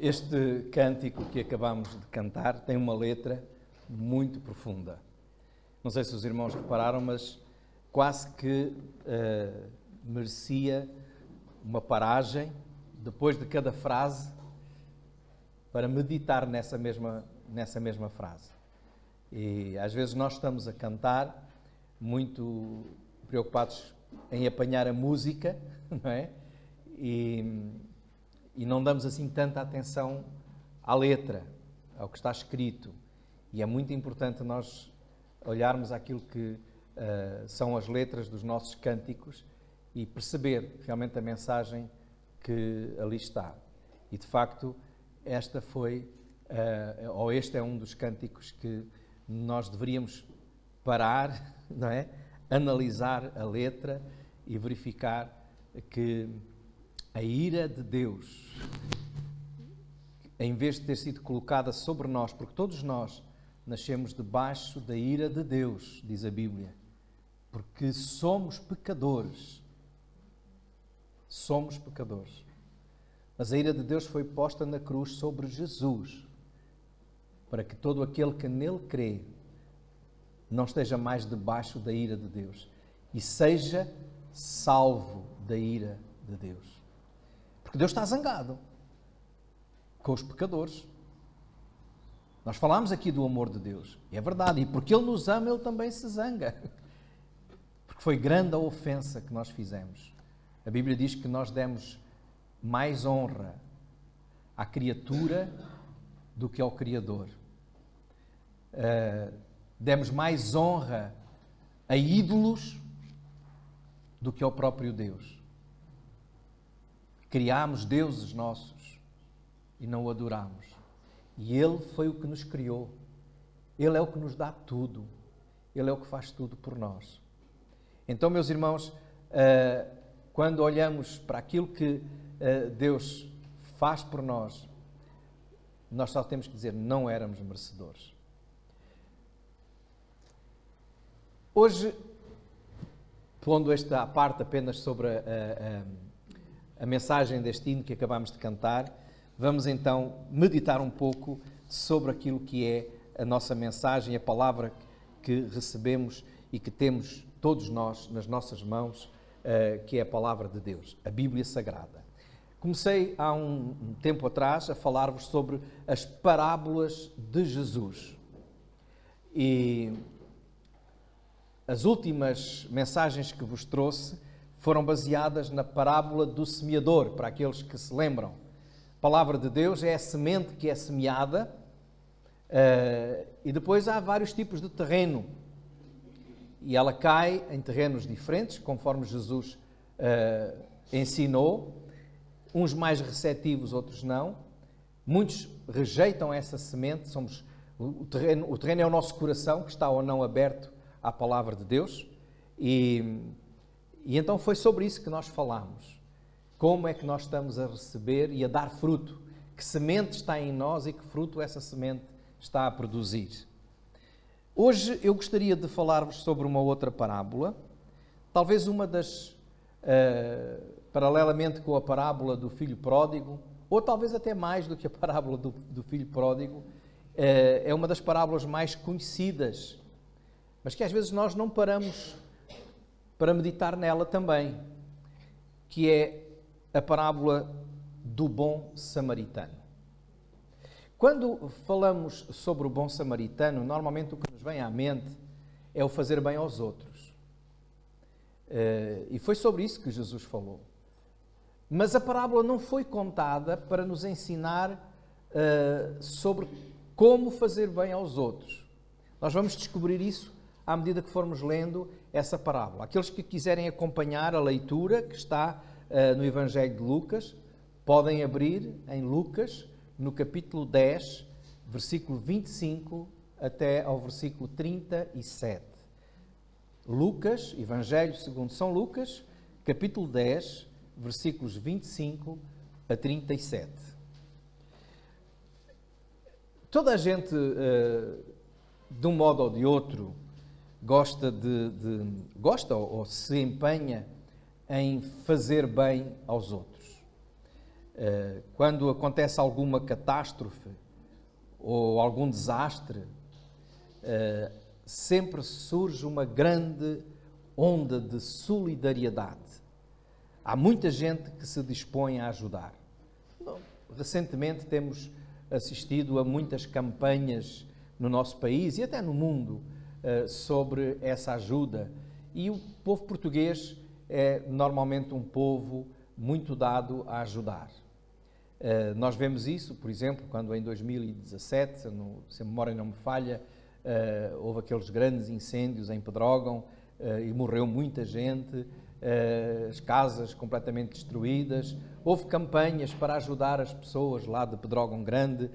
Este cântico que acabamos de cantar tem uma letra muito profunda. Não sei se os irmãos repararam, mas quase que merecia uma paragem depois de cada frase para meditar nessa mesma frase. E às vezes nós estamos a cantar muito preocupados em apanhar a música, não é? E não damos assim tanta atenção à letra, ao que está escrito. E é muito importante nós olharmos aquilo que são as letras dos nossos cânticos e perceber realmente a mensagem que ali está. E de facto, este é um dos cânticos que nós deveríamos parar, não é? Analisar a letra e verificar que a ira de Deus, em vez de ter sido colocada sobre nós, porque todos nós nascemos debaixo da ira de Deus, diz a Bíblia, porque somos pecadores. Somos pecadores. Mas a ira de Deus foi posta na cruz sobre Jesus, para que todo aquele que nele crê não esteja mais debaixo da ira de Deus e seja salvo da ira de Deus. Porque Deus está zangado com os pecadores. Nós falámos aqui do amor de Deus. E é verdade. E porque Ele nos ama, Ele também se zanga. Porque foi grande a ofensa que nós fizemos. A Bíblia diz que nós demos mais honra à criatura do que ao Criador. Demos mais honra a ídolos do que ao próprio Deus. Criámos deuses nossos e não o adorámos. E Ele foi o que nos criou. Ele é o que nos dá tudo. Ele é o que faz tudo por nós. Então, meus irmãos, quando olhamos para aquilo que Deus faz por nós, nós só temos que dizer, não éramos merecedores. Hoje, pondo esta à parte apenas sobre a mensagem deste hino que acabamos de cantar, vamos então meditar um pouco sobre aquilo que é a nossa mensagem, a palavra que recebemos e que temos todos nós nas nossas mãos, que é a palavra de Deus, a Bíblia Sagrada. Comecei há um tempo atrás a falar-vos sobre as parábolas de Jesus. E as últimas mensagens que vos trouxe foram baseadas na parábola do semeador, para aqueles que se lembram. A palavra de Deus é a semente que é semeada e depois há vários tipos de terreno. E ela cai em terrenos diferentes, conforme Jesus ensinou. Uns mais receptivos, outros não. Muitos rejeitam essa semente. O terreno é o nosso coração, que está ou não aberto à palavra de Deus. E então foi sobre isso que nós falámos. Como é que nós estamos a receber e a dar fruto? Que semente está em nós e que fruto essa semente está a produzir? Hoje eu gostaria de falar-vos sobre uma outra parábola, talvez uma das, paralelamente com a parábola do filho pródigo, ou talvez até mais do que a parábola do filho pródigo, é uma das parábolas mais conhecidas, mas que às vezes nós não paramos para meditar nela também, que é a parábola do bom samaritano. Quando falamos sobre o bom samaritano, normalmente o que nos vem à mente é o fazer bem aos outros. E foi sobre isso que Jesus falou. Mas a parábola não foi contada para nos ensinar sobre como fazer bem aos outros. Nós vamos descobrir isso à medida que formos lendo essa parábola. Aqueles que quiserem acompanhar a leitura que está no Evangelho de Lucas, podem abrir em Lucas, no capítulo 10, versículo 25 até ao versículo 37. Lucas, Evangelho segundo São Lucas, capítulo 10, versículos 25 a 37. Toda a gente, de um modo ou de outro, gosta ou se empenha em fazer bem aos outros. Quando acontece alguma catástrofe ou algum desastre, sempre surge uma grande onda de solidariedade. Há muita gente que se dispõe a ajudar. Recentemente temos assistido a muitas campanhas no nosso país e até no mundo sobre essa ajuda. E o povo português é normalmente um povo muito dado a ajudar. Nós vemos isso, por exemplo, quando em 2017, se a memória não me falha, houve aqueles grandes incêndios em Pedrógão e morreu muita gente, as casas completamente destruídas. Houve campanhas para ajudar as pessoas lá de Pedrógão Grande,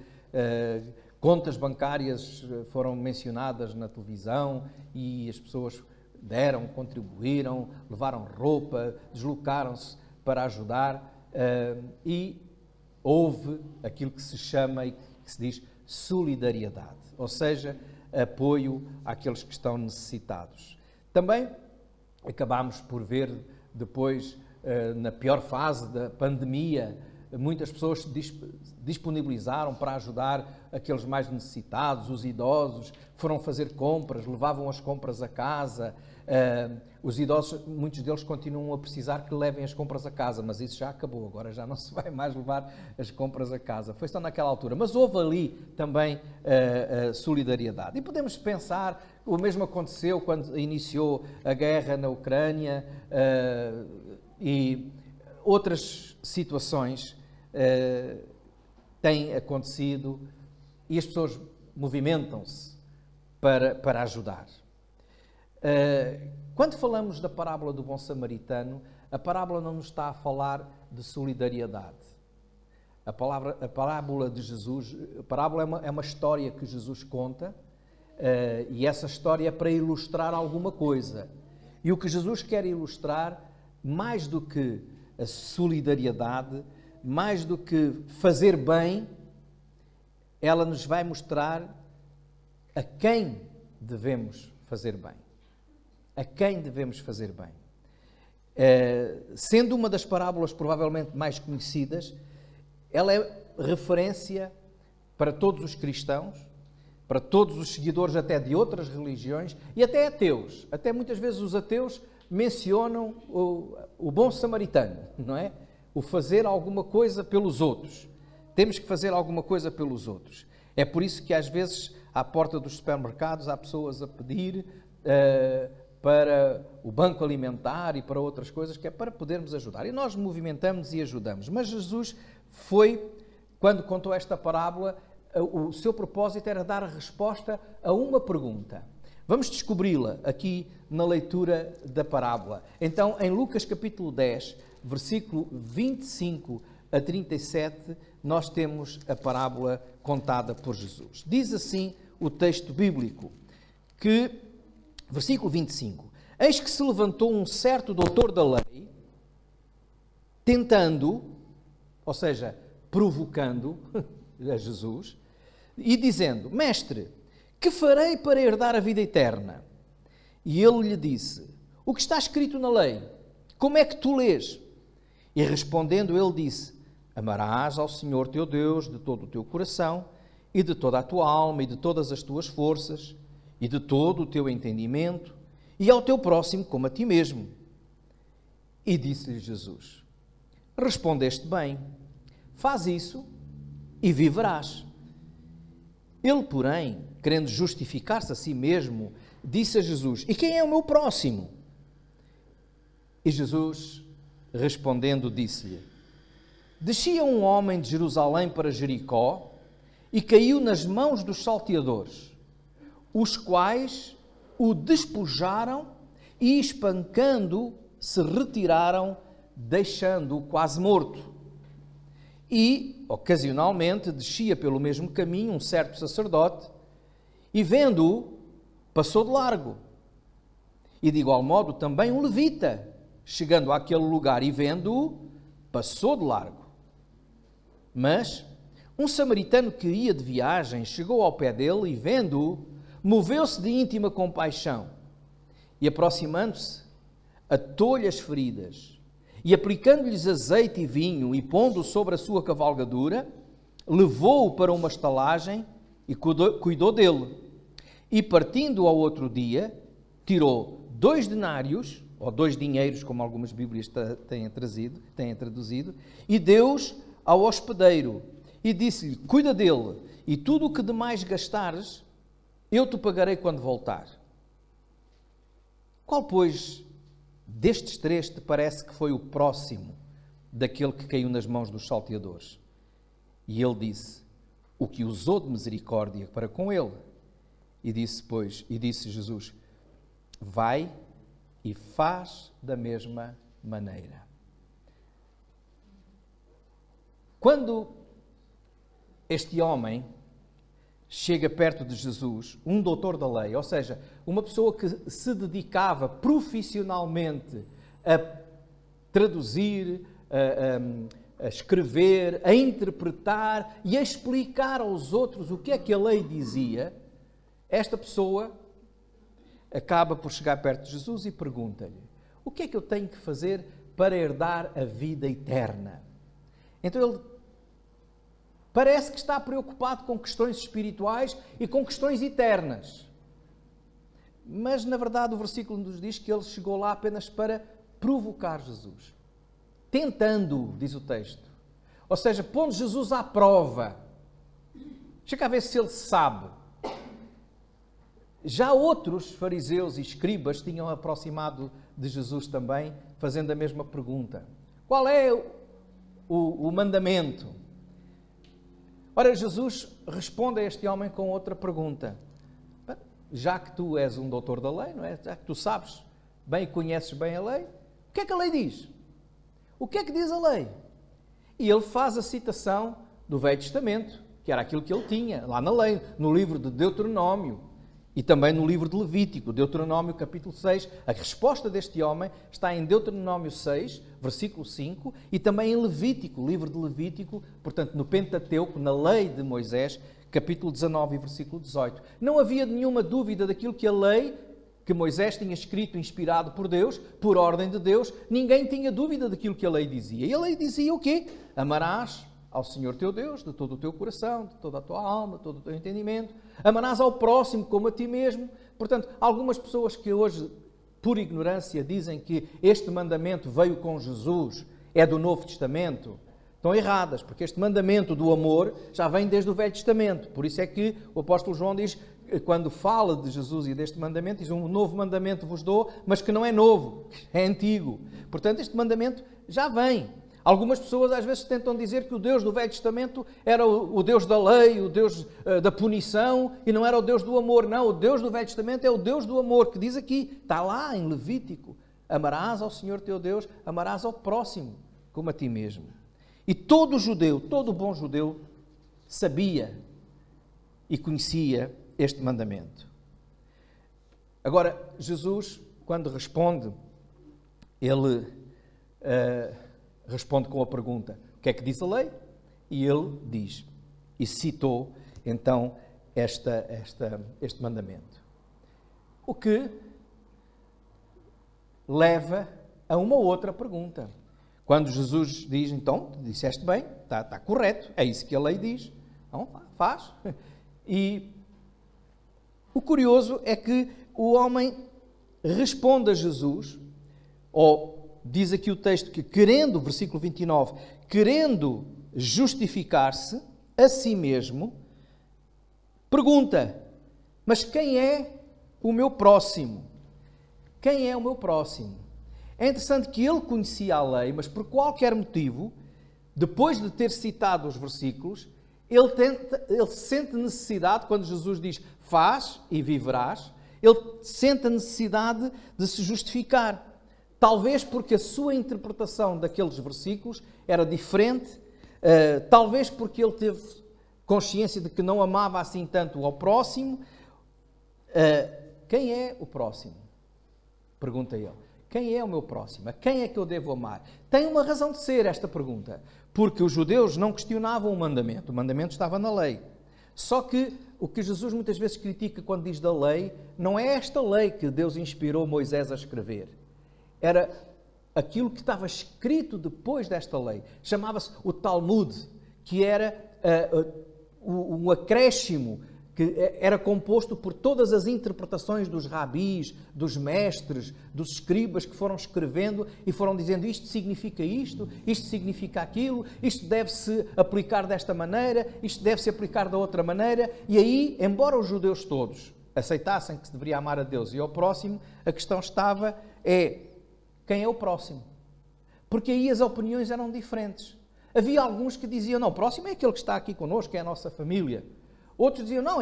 contas bancárias foram mencionadas na televisão e as pessoas deram, contribuíram, levaram roupa, deslocaram-se para ajudar e houve aquilo que se chama e que se diz solidariedade, ou seja, apoio àqueles que estão necessitados. Também acabámos por ver depois, na pior fase da pandemia, muitas pessoas se disponibilizaram para ajudar aqueles mais necessitados, os idosos, foram fazer compras, levavam as compras a casa. Os idosos, muitos deles continuam a precisar que levem as compras a casa, mas isso já acabou, agora já não se vai mais levar as compras a casa. Foi só naquela altura, mas houve ali também solidariedade. E podemos pensar, o mesmo aconteceu quando iniciou a guerra na Ucrânia e outras situações têm acontecido e as pessoas movimentam-se para ajudar. Quando falamos da parábola do bom samaritano, a parábola não nos está a falar de solidariedade. A parábola de Jesus, a parábola é uma história que Jesus conta e essa história é para ilustrar alguma coisa. E o que Jesus quer ilustrar, mais do que a solidariedade, mais do que fazer bem, ela nos vai mostrar a quem devemos fazer bem. A quem devemos fazer bem. Sendo uma das parábolas provavelmente mais conhecidas, ela é referência para todos os cristãos, para todos os seguidores até de outras religiões e até ateus. Até muitas vezes os ateus mencionam o bom samaritano, não é? O fazer alguma coisa pelos outros. Temos que fazer alguma coisa pelos outros. É por isso que às vezes à porta dos supermercados há pessoas a pedir para o banco alimentar e para outras coisas, que é para podermos ajudar. E nós movimentamos e ajudamos. Mas Jesus quando contou esta parábola, o seu propósito era dar a resposta a uma pergunta. Vamos descobri-la aqui na leitura da parábola. Então, em Lucas capítulo 10, versículo 25 a 37, nós temos a parábola contada por Jesus. Diz assim o texto bíblico, versículo 25, eis que se levantou um certo doutor da lei, tentando, ou seja, provocando a Jesus, e dizendo, mestre, que farei para herdar a vida eterna? E ele lhe disse, o que está escrito na lei? Como é que tu lês? E respondendo ele disse, amarás ao Senhor teu Deus de todo o teu coração, e de toda a tua alma, e de todas as tuas forças, e de todo o teu entendimento, e ao teu próximo como a ti mesmo. E disse-lhe Jesus, respondeste bem, faz isso e viverás. Ele, porém, querendo justificar-se a si mesmo, disse a Jesus, e quem é o meu próximo? E Jesus, respondendo, disse-lhe, descia um homem de Jerusalém para Jericó e caiu nas mãos dos salteadores, os quais o despojaram e, espancando, se retiraram, deixando-o quase morto. E, ocasionalmente, descia pelo mesmo caminho um certo sacerdote e, vendo-o, passou de largo. E, de igual modo, também um levita, chegando àquele lugar e vendo-o, passou de largo. Mas um samaritano que ia de viagem chegou ao pé dele e, vendo-o, moveu-se de íntima compaixão e, aproximando-se, atou-lhe as feridas E aplicando-lhes azeite e vinho e pondo-o sobre a sua cavalgadura, levou-o para uma estalagem e cuidou dele. E partindo ao outro dia, tirou 2 denários, ou 2 dinheiros, como algumas Bíblias têm traduzido, e deu-os ao hospedeiro. E disse-lhe, cuida dele, e tudo o que demais gastares, eu te pagarei quando voltar. Qual, pois, destes 3 te parece que foi o próximo daquele que caiu nas mãos dos salteadores? E ele disse, o que usou de misericórdia para com ele. E disse Jesus, vai e faz da mesma maneira. Quando este homem chega perto de Jesus, um doutor da lei, ou seja, uma pessoa que se dedicava profissionalmente a traduzir, a escrever, a interpretar e a explicar aos outros o que é que a lei dizia, esta pessoa acaba por chegar perto de Jesus e pergunta-lhe, o que é que eu tenho que fazer para herdar a vida eterna? Então ele parece que está preocupado com questões espirituais e com questões eternas. Mas, na verdade, o versículo nos diz que ele chegou lá apenas para provocar Jesus. Tentando, diz o texto. Ou seja, pondo Jesus à prova. Chega a ver se ele sabe. Já outros fariseus e escribas tinham aproximado de Jesus também, fazendo a mesma pergunta. Qual é o mandamento? Ora, Jesus responde a este homem com outra pergunta. Já que tu és um doutor da lei, não é? Já que tu sabes bem e conheces bem a lei, o que é que a lei diz? O que é que diz a lei? E ele faz a citação do Velho Testamento, que era aquilo que ele tinha lá na lei, no livro de Deuteronômio e também no livro de Levítico, Deuteronômio capítulo 6. A resposta deste homem está em Deuteronômio 6, versículo 5, e também em Levítico, livro de Levítico, portanto no Pentateuco, na lei de Moisés, capítulo 19 e versículo 18. Não havia nenhuma dúvida daquilo que a lei que Moisés tinha escrito, inspirado por Deus, por ordem de Deus, ninguém tinha dúvida daquilo que a lei dizia. E a lei dizia o quê? Amarás ao Senhor teu Deus de todo o teu coração, de toda a tua alma, de todo o teu entendimento. Amarás ao próximo como a ti mesmo. Portanto, algumas pessoas que hoje, por ignorância, dizem que este mandamento veio com Jesus, é do Novo Testamento, estão erradas, porque este mandamento do amor já vem desde o Velho Testamento. Por isso é que o apóstolo João diz, quando fala de Jesus e deste mandamento, diz, um novo mandamento vos dou, mas que não é novo, é antigo. Portanto, este mandamento já vem. Algumas pessoas às vezes tentam dizer que o Deus do Velho Testamento era o Deus da lei, o Deus da punição, e não era o Deus do amor. Não, o Deus do Velho Testamento é o Deus do amor, que diz aqui, está lá em Levítico, amarás ao Senhor teu Deus, amarás ao próximo, como a ti mesmo. E todo judeu, todo bom judeu, sabia e conhecia este mandamento. Agora, Jesus, quando responde, ele responde com a pergunta, o que é que diz a lei? E ele diz, e citou então este mandamento. O que leva a uma outra pergunta. Quando Jesus diz, então, disseste bem, está correto, é isso que a lei diz, então faz. E o curioso é que o homem responde a Jesus, ou diz aqui o texto que querendo, versículo 29, querendo justificar-se a si mesmo, pergunta, mas quem é o meu próximo? Quem é o meu próximo? É interessante que ele conhecia a lei, mas por qualquer motivo, depois de ter citado os versículos, ele sente necessidade, quando Jesus diz, faz e viverás, ele sente a necessidade de se justificar. Talvez porque a sua interpretação daqueles versículos era diferente, talvez porque ele teve consciência de que não amava assim tanto ao próximo. Quem é o próximo? Pergunta ele. Quem é o meu próximo? A quem é que eu devo amar? Tem uma razão de ser esta pergunta, porque os judeus não questionavam o mandamento estava na lei. Só que o que Jesus muitas vezes critica quando diz da lei, não é esta lei que Deus inspirou Moisés a escrever. Era aquilo que estava escrito depois desta lei. Chamava-se o Talmud, que era um acréscimo, que era composto por todas as interpretações dos rabis, dos mestres, dos escribas que foram escrevendo e foram dizendo isto significa isto significa aquilo, isto deve-se aplicar desta maneira, isto deve-se aplicar da outra maneira. E aí, embora os judeus todos aceitassem que se deveria amar a Deus e ao próximo, a questão estava quem é o próximo? Porque aí as opiniões eram diferentes. Havia alguns que diziam, não, o próximo é aquele que está aqui connosco, é a nossa família. Outros diziam, não,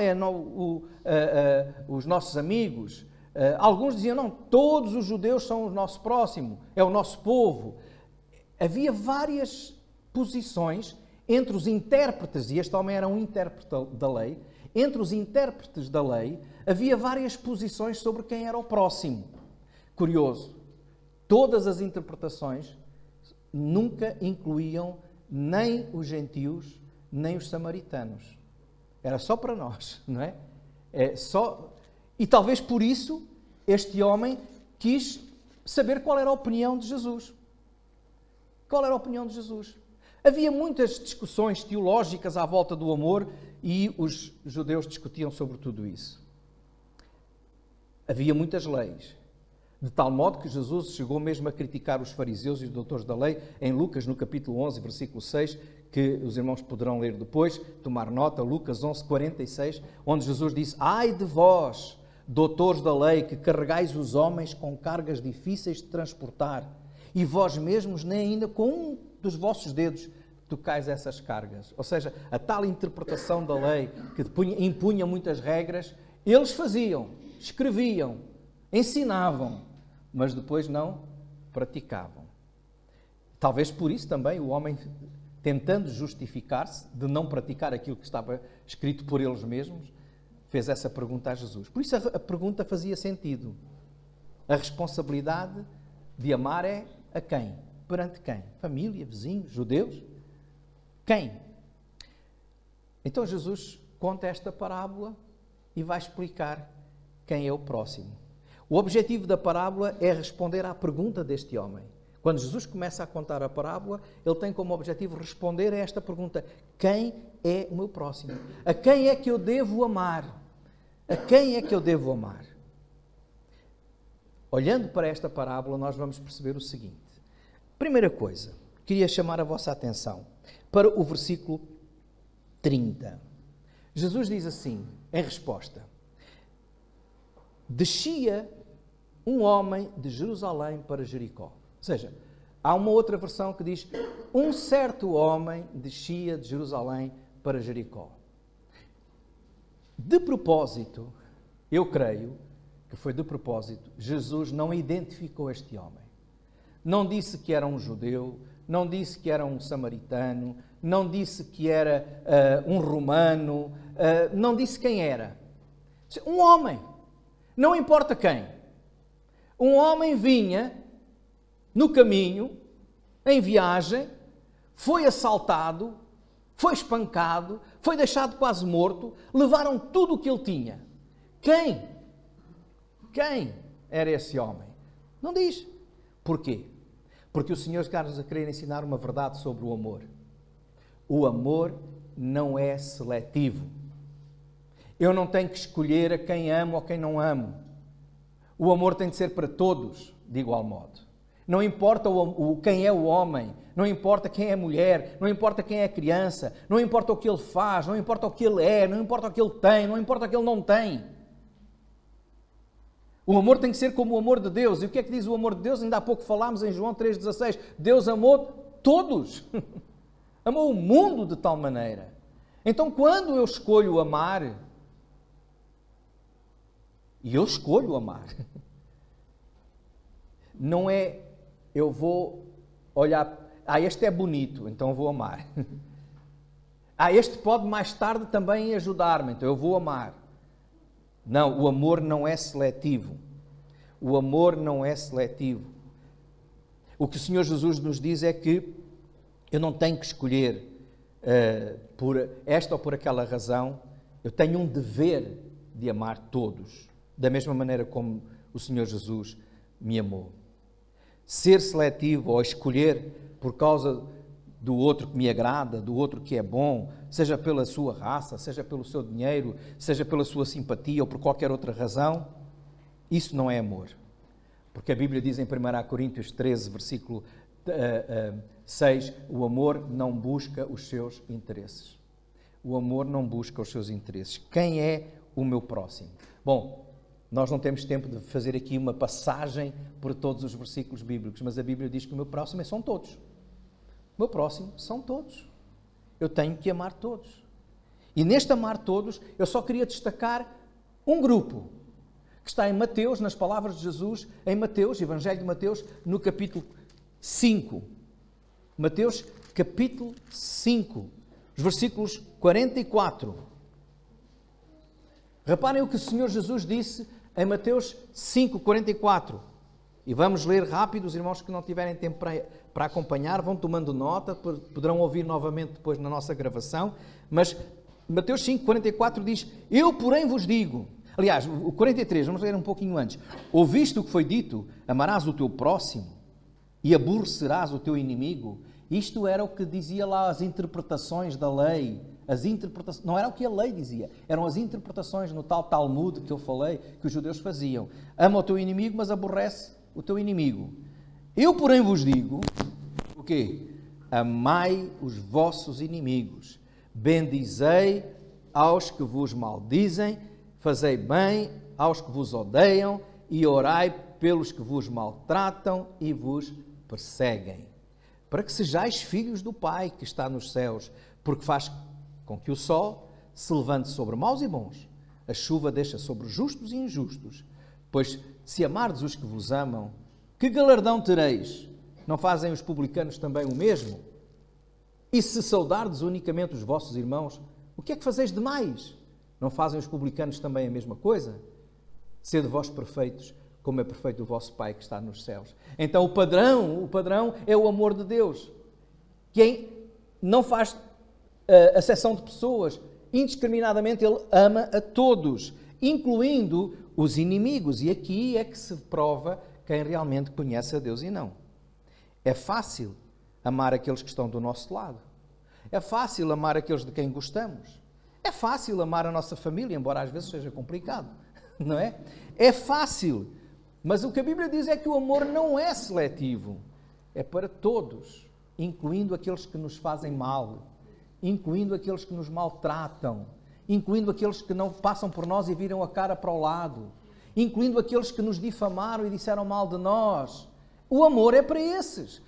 os nossos amigos. Alguns diziam, não, todos os judeus são o nosso próximo, é o nosso povo. Havia várias posições entre os intérpretes, e este homem era um intérprete da lei, entre os intérpretes da lei havia várias posições sobre quem era o próximo. Curioso, todas as interpretações nunca incluíam nem os gentios, nem os samaritanos. Era só para nós, não é? E talvez por isso este homem quis saber qual era a opinião de Jesus. Qual era a opinião de Jesus? Havia muitas discussões teológicas à volta do amor e os judeus discutiam sobre tudo isso. Havia muitas leis, de tal modo que Jesus chegou mesmo a criticar os fariseus e os doutores da lei, em Lucas, no capítulo 11, versículo 6, que os irmãos poderão ler depois, tomar nota, Lucas 11, 46, onde Jesus disse, ai de vós, doutores da lei, que carregais os homens com cargas difíceis de transportar, e vós mesmos nem ainda com um dos vossos dedos tocais essas cargas. Ou seja, a tal interpretação da lei que impunha muitas regras, eles faziam, escreviam, ensinavam, mas depois não praticavam. Talvez por isso também o homem, tentando justificar-se de não praticar aquilo que estava escrito por eles mesmos, fez essa pergunta a Jesus. Por isso a pergunta fazia sentido. A responsabilidade de amar é a quem? Perante quem? Família, vizinhos, judeus? Quem? Então Jesus conta esta parábola e vai explicar quem é o próximo. O objetivo da parábola é responder à pergunta deste homem. Quando Jesus começa a contar a parábola, ele tem como objetivo responder a esta pergunta: quem é o meu próximo? A quem é que eu devo amar? A quem é que eu devo amar? Olhando para esta parábola, nós vamos perceber o seguinte. Primeira coisa, queria chamar a vossa atenção para o versículo 30. Jesus diz assim, em resposta: descia um homem de Jerusalém para Jericó. Ou seja, há uma outra versão que diz, um certo homem descia de Jerusalém para Jericó. De propósito, eu creio que foi de propósito, Jesus não identificou este homem. Não disse que era um judeu, não disse que era um samaritano, não disse que era um romano, não disse quem era. Um homem, não importa quem. Um homem vinha no caminho, em viagem, foi assaltado, foi espancado, foi deixado quase morto, levaram tudo o que ele tinha. Quem? Quem era esse homem? Não diz. Porquê? Porque o Senhor está-nos a querer ensinar uma verdade sobre o amor. O amor não é seletivo. Eu não tenho que escolher a quem amo ou quem não amo. O amor tem de ser para todos, de igual modo. Não importa quem é o homem, não importa quem é a mulher, não importa quem é a criança, não importa o que ele faz, não importa o que ele é, não importa o que ele tem, não importa o que ele não tem. O amor tem que ser como o amor de Deus. E o que é que diz o amor de Deus? Ainda há pouco falámos em João 3,16. Deus amou todos. Amou o mundo de tal maneira. Então, quando eu escolho amar, e eu escolho amar, não é eu vou olhar, este é bonito, então eu vou amar. Este pode mais tarde também ajudar-me, então eu vou amar. Não, o amor não é seletivo. O amor não é seletivo. O que o Senhor Jesus nos diz é que eu não tenho que escolher por esta ou por aquela razão. Eu tenho um dever de amar todos, da mesma maneira como o Senhor Jesus me amou. ser seletivo ou escolher por causa do outro que me agrada, do outro que é bom, seja pela sua raça, seja pelo seu dinheiro, seja pela sua simpatia ou por qualquer outra razão, isso não é amor. Porque a Bíblia diz em 1 Coríntios 13, versículo 6, o amor não busca os seus interesses. O amor não busca os seus interesses. Quem é o meu próximo? Bom, nós não temos tempo de fazer aqui uma passagem por todos os versículos bíblicos, mas a Bíblia diz que o meu próximo são todos. O meu próximo são todos. Eu tenho que amar todos. E neste amar todos, eu só queria destacar um grupo, que está em Mateus, nas palavras de Jesus, em Mateus, Evangelho de Mateus, no capítulo 5. Mateus, capítulo 5, os versículos 44. Reparem o que o Senhor Jesus disse em Mateus 5, 44. E vamos ler rápido, os irmãos que não tiverem tempo para acompanhar, vão tomando nota, poderão ouvir novamente depois na nossa gravação, mas Mateus 5, 44 diz, eu porém vos digo, aliás, o 43, vamos ler um pouquinho antes, ouviste o que foi dito, amarás o teu próximo e aborrecerás o teu inimigo. Isto era o que dizia lá as interpretações da lei, não era o que a lei dizia, eram as interpretações no tal Talmud que eu falei, que os judeus faziam. Ama o teu inimigo, mas aborrece o teu inimigo. Eu, porém, vos digo, o quê? Amai os vossos inimigos, bendizei aos que vos maldizem, fazei bem aos que vos odeiam e orai pelos que vos maltratam e vos perseguem, para que sejais filhos do Pai que está nos céus, porque faz com que o sol se levante sobre maus e bons, a chuva deixa sobre justos e injustos. Pois se amardes os que vos amam, que galardão tereis? Não fazem os publicanos também o mesmo? E se saudardes unicamente os vossos irmãos, o que é que fazeis de mais? Não fazem os publicanos também a mesma coisa? Sede vós perfeitos, como é perfeito o vosso Pai que está nos céus. Então o padrão é o amor de Deus. Quem não faz acepção de pessoas, indiscriminadamente Ele ama a todos, incluindo os inimigos. E aqui é que se prova quem realmente conhece a Deus e não. É fácil amar aqueles que estão do nosso lado. É fácil amar aqueles de quem gostamos. É fácil amar a nossa família, embora às vezes seja complicado, não é? É fácil, mas o que a Bíblia diz é que o amor não é seletivo. É para todos, incluindo aqueles que nos fazem mal, incluindo aqueles que nos maltratam, incluindo aqueles que não passam por nós e viram a cara para o lado, incluindo aqueles que nos difamaram e disseram mal de nós. O amor é para esses.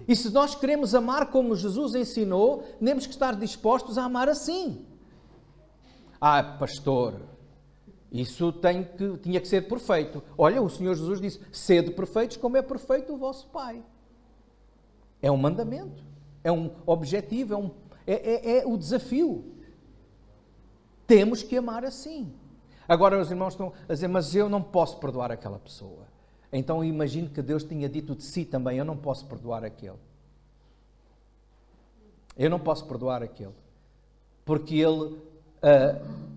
E se nós queremos amar como Jesus ensinou, temos que estar dispostos a amar assim. Ah, pastor, isso tinha que ser perfeito. Olha, o Senhor Jesus disse, sede perfeitos como é perfeito o vosso Pai. É um mandamento, é um objetivo, é o desafio. Temos que amar assim. Agora os irmãos estão a dizer, mas eu não posso perdoar aquela pessoa. Então imagino que Deus tinha dito de si também, eu não posso perdoar aquele. Eu não posso perdoar aquele. Porque ele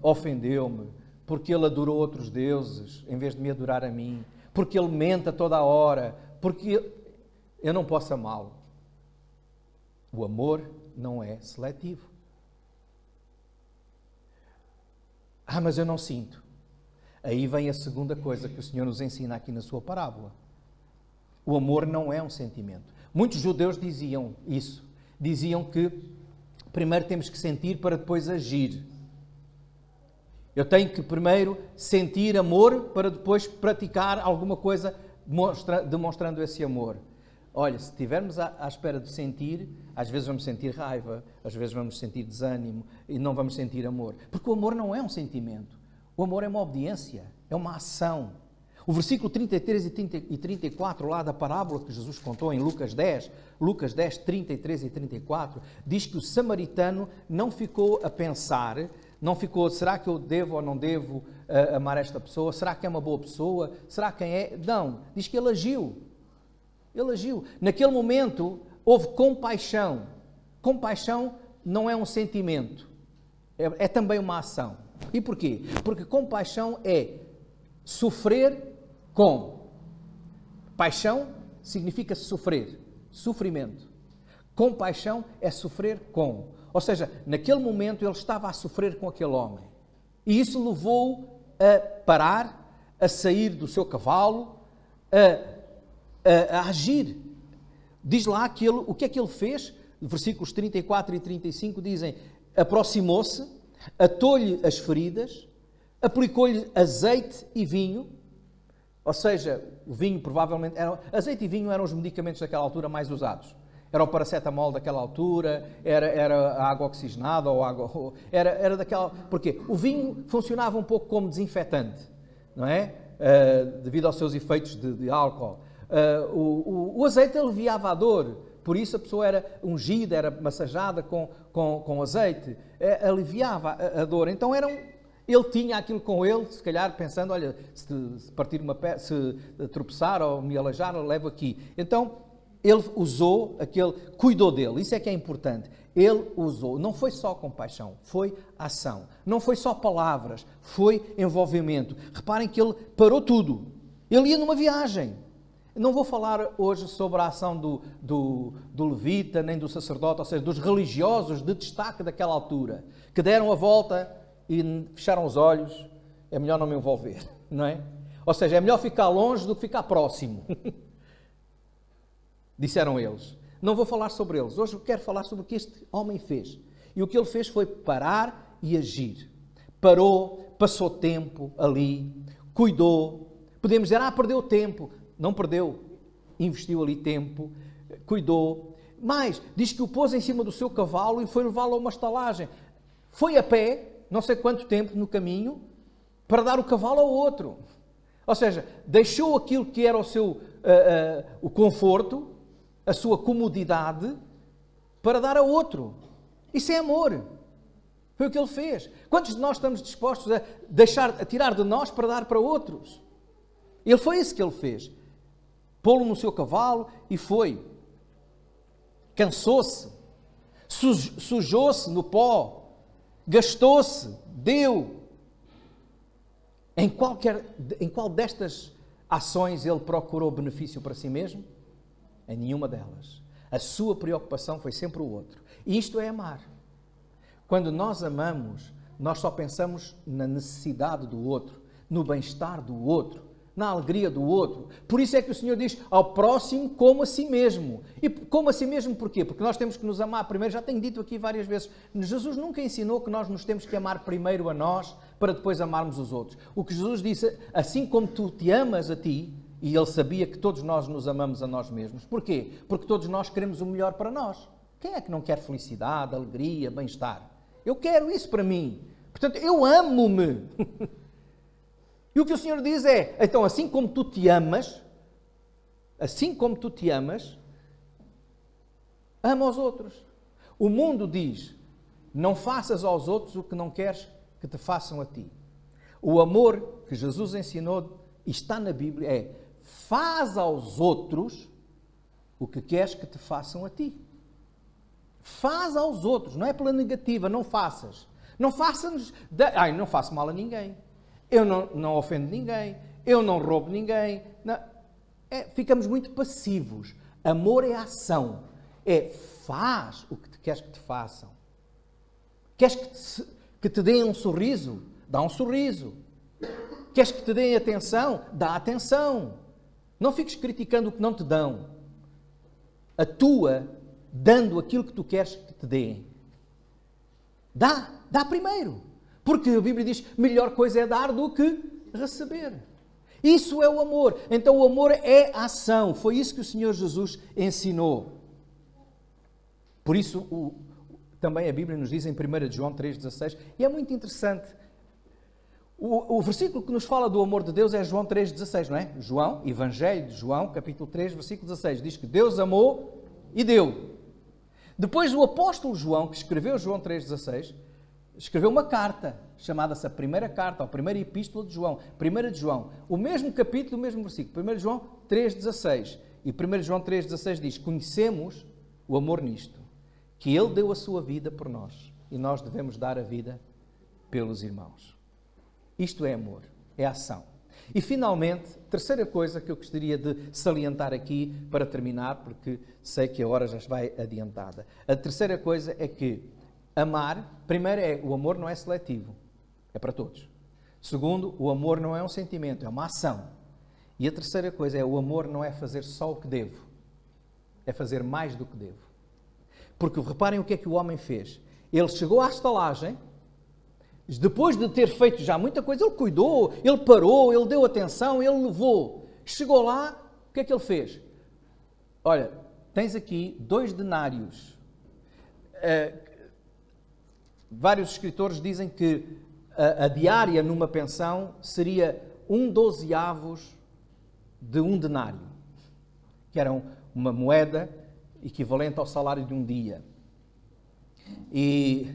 ofendeu-me, porque ele adorou outros deuses, em vez de me adorar a mim, porque ele mente a toda a hora, porque eu não posso amá-lo. O amor não é seletivo. Ah, mas eu não sinto. Aí vem a segunda coisa que o Senhor nos ensina aqui na sua parábola. O amor não é um sentimento. Muitos judeus diziam isso. Diziam que primeiro temos que sentir para depois agir. Eu tenho que primeiro sentir amor para depois praticar alguma coisa demonstrando esse amor. Olha, se estivermos à espera de sentir, às vezes vamos sentir raiva, às vezes vamos sentir desânimo e não vamos sentir amor. Porque o amor não é um sentimento. O amor é uma obediência, é uma ação. O versículo 33 e 34 lá da parábola que Jesus contou em Lucas 10, 33 e 34, diz que o samaritano não ficou a pensar, não ficou, será que eu devo ou não devo amar esta pessoa? Será que é uma boa pessoa? Será quem é? Não, diz que ele agiu. Ele agiu. Naquele momento houve compaixão. Compaixão não é um sentimento, é também uma ação. E porquê? Porque compaixão é sofrer com. Paixão significa sofrer, sofrimento. Compaixão é sofrer com. Ou seja, naquele momento ele estava a sofrer com aquele homem. E isso levou-o a parar, a sair do seu cavalo, a agir. Diz lá que ele, o que é que ele fez? Versículos 34 e 35 dizem: aproximou-se, atou-lhe as feridas, aplicou-lhe azeite e vinho. Ou seja, o vinho provavelmente... azeite e vinho eram os medicamentos daquela altura mais usados. Era o paracetamol daquela altura, era a água oxigenada, ou água... Era daquela... Porquê? O vinho funcionava um pouco como desinfetante, não é? Devido aos seus efeitos de álcool. O azeite aliviava a dor, por isso a pessoa era ungida, era massageada com azeite, aliviava a dor. Então ele tinha aquilo com ele, se calhar pensando, olha, se partir uma perna, se tropeçar ou me aleijar, eu levo aqui. Então ele usou cuidou dele, isso é que é importante. Ele usou, não foi só compaixão, foi ação. Não foi só palavras, foi envolvimento. Reparem que ele parou tudo. Ele ia numa viagem. Não vou falar hoje sobre a ação do levita, nem do sacerdote, ou seja, dos religiosos de destaque daquela altura, que deram a volta e fecharam os olhos. É melhor não me envolver, não é? Ou seja, é melhor ficar longe do que ficar próximo. Disseram eles. Não vou falar sobre eles. Hoje eu quero falar sobre o que este homem fez. E o que ele fez foi parar e agir. Parou, passou tempo ali, cuidou. Podemos dizer, perdeu tempo. Não perdeu. Investiu ali tempo, cuidou. Mas, diz que o pôs em cima do seu cavalo e foi levá-lo a uma estalagem. Foi a pé, não sei quanto tempo no caminho, para dar o cavalo ao outro. Ou seja, deixou aquilo que era o conforto, a sua comodidade, para dar a outro. Isso é amor. Foi o que ele fez. Quantos de nós estamos dispostos a tirar de nós para dar para outros? Ele foi isso que ele fez. Pô-lo no seu cavalo e foi. Cansou-se, sujou-se no pó, gastou-se, deu. Em qual destas ações ele procurou benefício para si mesmo? Em nenhuma delas. A sua preocupação foi sempre o outro. E isto é amar. Quando nós amamos, nós só pensamos na necessidade do outro, no bem-estar do outro, na alegria do outro. Por isso é que o Senhor diz ao próximo como a si mesmo. E como a si mesmo porquê? Porque nós temos que nos amar primeiro. Já tenho dito aqui várias vezes, Jesus nunca ensinou que nós nos temos que amar primeiro a nós para depois amarmos os outros. O que Jesus disse, assim como tu te amas a ti, e ele sabia que todos nós nos amamos a nós mesmos. Porquê? Porque todos nós queremos o melhor para nós. Quem é que não quer felicidade, alegria, bem-estar? Eu quero isso para mim. Portanto, eu amo-me. E o que o Senhor diz é, então, assim como tu te amas, ama aos outros. O mundo diz, não faças aos outros o que não queres que te façam a ti. O amor que Jesus ensinou e está na Bíblia é, faz aos outros o que queres que te façam a ti. Faz aos outros, não é pela negativa, não faças. Não faças, não faço mal a ninguém. Eu não ofendo ninguém, eu não roubo ninguém. Não. Ficamos muito passivos. Amor é ação. Faz o que queres que te façam. Queres que te deem um sorriso? Dá um sorriso. Queres que te deem atenção? Dá atenção. Não fiques criticando o que não te dão. Atua dando aquilo que tu queres que te deem. Dá primeiro. Porque a Bíblia diz, melhor coisa é dar do que receber. Isso é o amor. Então o amor é ação. Foi isso que o Senhor Jesus ensinou. Por isso, também a Bíblia nos diz em 1 João 3,16, e é muito interessante. O versículo que nos fala do amor de Deus é João 3,16, não é? João, Evangelho de João, capítulo 3, versículo 16, diz que Deus amou e deu. Depois o apóstolo João, que escreveu João 3,16, escreveu uma carta, chamada-se a primeira carta, ou a primeira epístola de João, 1 de João, o mesmo capítulo, o mesmo versículo, 1 de João 3,16, e 1 João 3,16 diz, conhecemos o amor nisto, que Ele deu a sua vida por nós, e nós devemos dar a vida pelos irmãos. Isto é amor, é ação. E, finalmente, terceira coisa que eu gostaria de salientar aqui para terminar, porque sei que a hora já vai adiantada. A terceira coisa é que amar, primeiro o amor não é seletivo, é para todos. Segundo, o amor não é um sentimento, é uma ação. E a terceira coisa é o amor não é fazer só o que devo, é fazer mais do que devo. Porque reparem o que é que o homem fez. Ele chegou à estalagem, depois de ter feito já muita coisa, ele cuidou, ele parou, ele deu atenção, ele levou. Chegou lá, o que é que ele fez? Olha, tens aqui 2 denários. Vários escritores dizem que a diária numa pensão seria 1/12 de 1 denário, que era uma moeda equivalente ao salário de um dia. E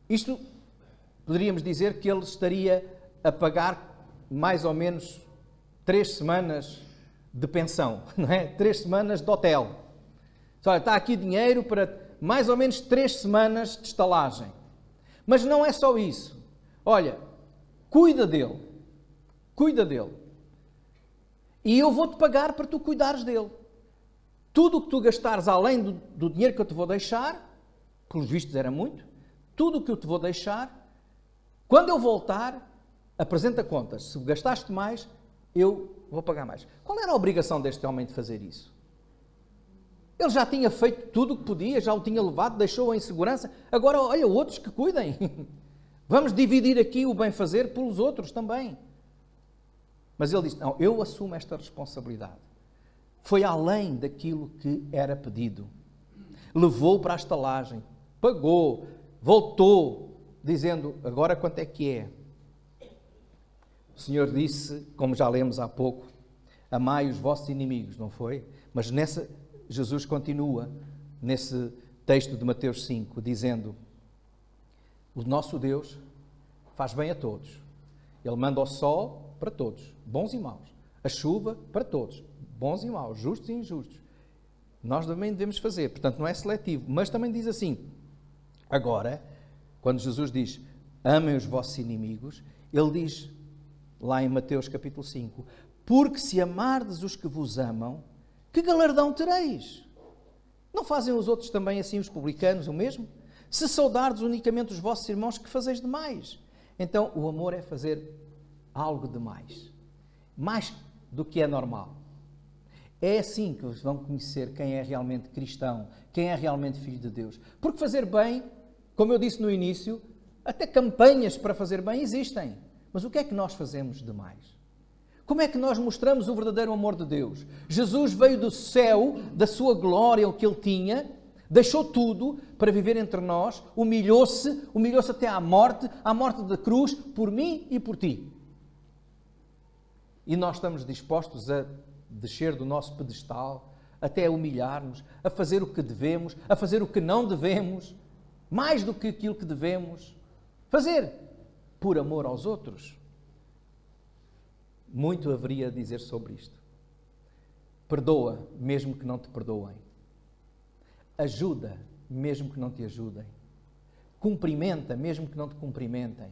isto poderíamos dizer que ele estaria a pagar mais ou menos 3 semanas de pensão, não é? 3 semanas de hotel. Olha, está aqui dinheiro para mais ou menos 3 semanas de estalagem. Mas não é só isso. Olha, cuida dele. Cuida dele. E eu vou-te pagar para tu cuidares dele. Tudo o que tu gastares além do dinheiro que eu te vou deixar, pelos vistos era muito, tudo o que eu te vou deixar, quando eu voltar, apresenta contas. Se gastaste mais, eu vou pagar mais. Qual era a obrigação deste homem de fazer isso? Ele já tinha feito tudo o que podia, já o tinha levado, deixou-o em segurança. Agora, olha, outros que cuidem. Vamos dividir aqui o bem-fazer pelos outros também. Mas ele disse, não, eu assumo esta responsabilidade. Foi além daquilo que era pedido. Levou para a estalagem, pagou, voltou, dizendo, agora quanto é que é? O Senhor disse, como já lemos há pouco, amai os vossos inimigos, não foi? Mas Jesus continua nesse texto de Mateus 5, dizendo, o nosso Deus faz bem a todos. Ele manda o sol para todos, bons e maus. A chuva para todos, bons e maus, justos e injustos. Nós também devemos fazer, portanto não é seletivo. Mas também diz assim, agora, quando Jesus diz, amem os vossos inimigos, ele diz, lá em Mateus capítulo 5, porque se amardes os que vos amam, que galardão tereis? Não fazem os outros também assim, os publicanos, o mesmo? Se saudardes unicamente os vossos irmãos, que fazeis demais? Então, o amor é fazer algo demais. Mais do que é normal. É assim que vos vão conhecer quem é realmente cristão, quem é realmente filho de Deus. Porque fazer bem, como eu disse no início, até campanhas para fazer bem existem. Mas o que é que nós fazemos demais? Como é que nós mostramos o verdadeiro amor de Deus? Jesus veio do céu, da sua glória, o que ele tinha, deixou tudo para viver entre nós, humilhou-se até à morte da cruz, por mim e por ti. E nós estamos dispostos a descer do nosso pedestal, até a humilhar-nos, a fazer o que devemos, a fazer o que não devemos, mais do que aquilo que devemos fazer, por amor aos outros. Muito haveria a dizer sobre isto. Perdoa, mesmo que não te perdoem. Ajuda, mesmo que não te ajudem. Cumprimenta, mesmo que não te cumprimentem.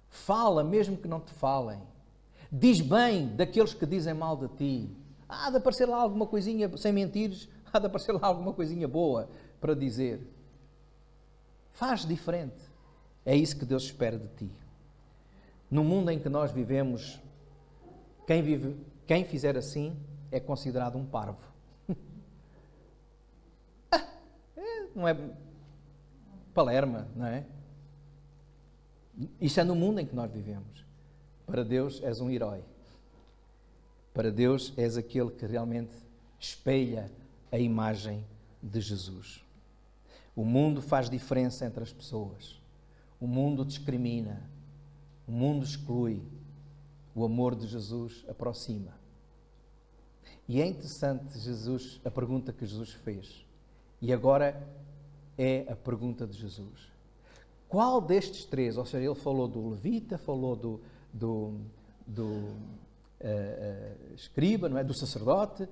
Fala, mesmo que não te falem. Diz bem daqueles que dizem mal de ti. Há de aparecer lá alguma coisinha, sem mentires, há de aparecer lá alguma coisinha boa para dizer. Faz diferente. É isso que Deus espera de ti. No mundo em que nós vivemos, quem fizer assim é considerado um parvo. Não é Palerma, não é? Isto é no mundo em que nós vivemos. Para Deus és um herói. Para Deus és aquele que realmente espelha a imagem de Jesus. O mundo faz diferença entre as pessoas. O mundo discrimina. O mundo exclui. O amor de Jesus aproxima. E é interessante a pergunta que Jesus fez. E agora é a pergunta de Jesus. Qual destes três, ou seja, ele falou do levita, falou do escriba, não é? Do sacerdote,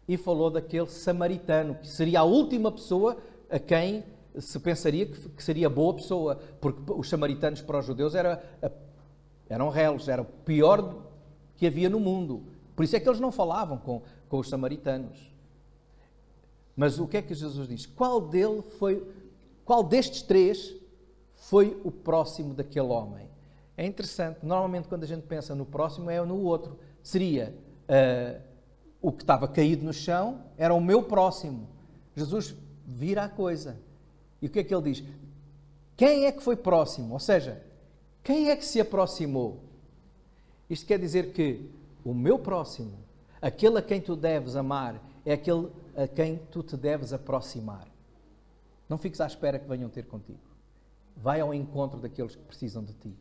e falou daquele samaritano, que seria a última pessoa a quem se pensaria que seria boa pessoa, porque os samaritanos para os judeus eram reles, era o pior que havia no mundo. Por isso é que eles não falavam com os samaritanos. Mas o que é que Jesus diz? Qual destes três foi o próximo daquele homem? É interessante, normalmente quando a gente pensa no próximo é no outro. Seria o que estava caído no chão, era o meu próximo. Jesus vira a coisa. E o que é que ele diz? Quem é que foi próximo? Ou seja, quem é que se aproximou? Isto quer dizer que o meu próximo, aquele a quem tu deves amar, é aquele a quem tu te deves aproximar. Não fiques à espera que venham ter contigo. Vai ao encontro daqueles que precisam de ti.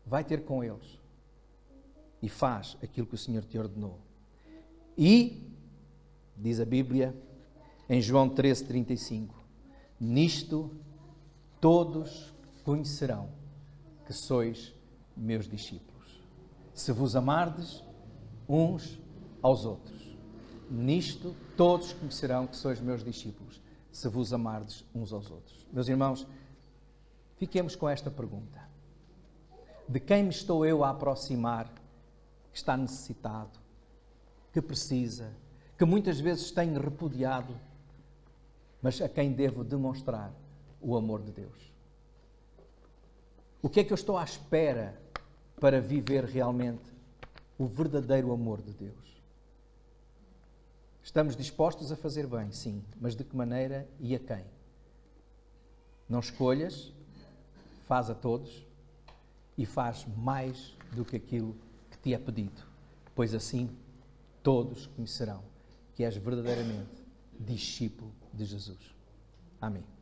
Vai ter com eles. E faz aquilo que o Senhor te ordenou. E, diz a Bíblia, em João 13:35, nisto todos conhecerão que sois meus discípulos, se vos amardes uns aos outros. Nisto todos conhecerão que sois meus discípulos, se vos amardes uns aos outros. Meus irmãos, fiquemos com esta pergunta. De quem me estou eu a aproximar que está necessitado, que precisa, que muitas vezes tenho repudiado, mas a quem devo demonstrar o amor de Deus? O que é que eu estou à espera para viver realmente o verdadeiro amor de Deus? Estamos dispostos a fazer bem, sim, mas de que maneira e a quem? Não escolhas, faz a todos e faz mais do que aquilo que te é pedido, pois assim todos conhecerão que és verdadeiramente discípulo de Jesus. Amém.